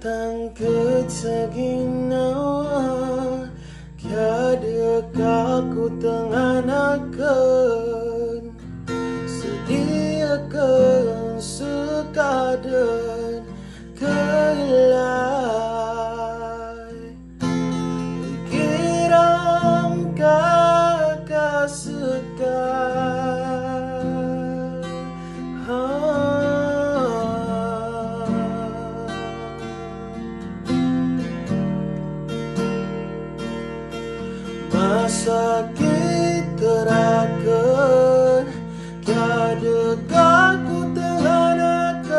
Tangkut saginawa Tiada kaku tenganakan Sediakan sekadan keilai Pikiran kakak sekal Masa kita rakan Tiada kaku tenganakan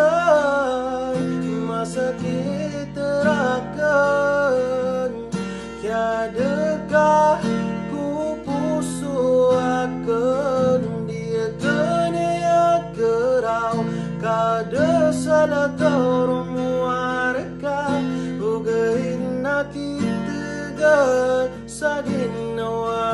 Masa kita rakan Tiadakah ku pusuakan Dia kena kerau Kada salah tormu warga Ugahin aki tegar Saginawa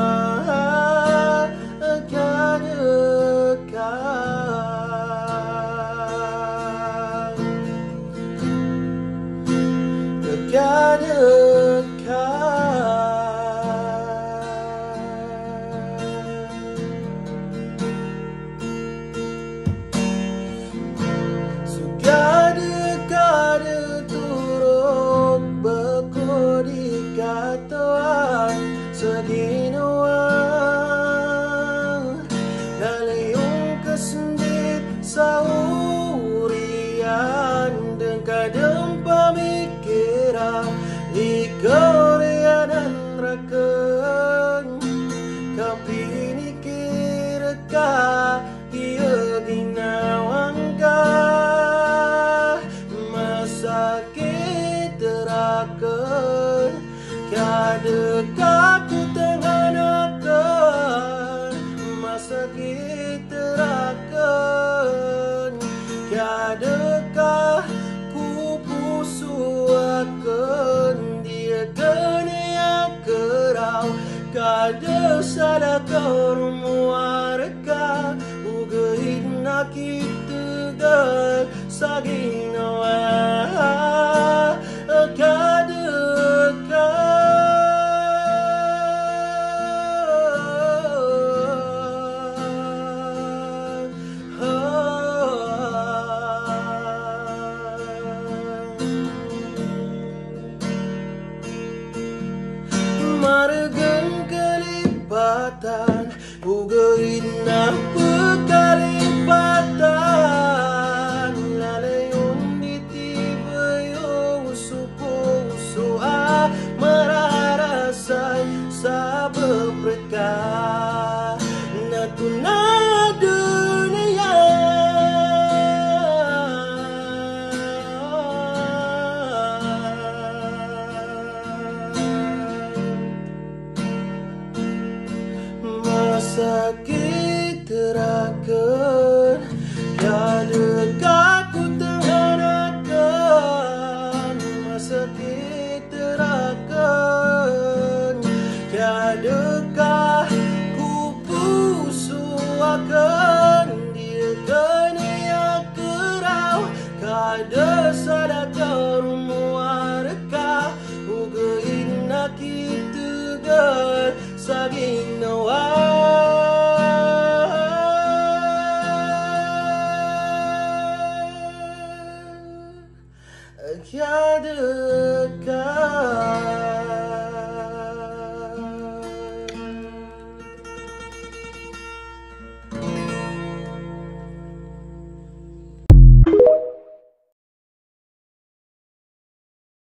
Sugada turut berkodi katawan Saginawa Dalayong kesendit sahurian Dengkadang pamikiran Ikaw dan rakan Kapini kira ka Ia ginawang ka Masakit terakan Tiada kaku tenganakan Masakit terakan Tiadakah ku pusuakan Dia kena kerau Kada salah kormu warga Ugahin aki tegar Saginawa Margan kalipatan Ugahin na pagkalipatan Lalayon ditibayo uso-puso mararasay sa bebreka Na tunado na Sakit terakan Tiada kaku tenganakan Masakit terakan Tiadakah ku pusuakan Dia kena kerau Kada salah tormu warga Ugahin aki tegar Saginawa Tiada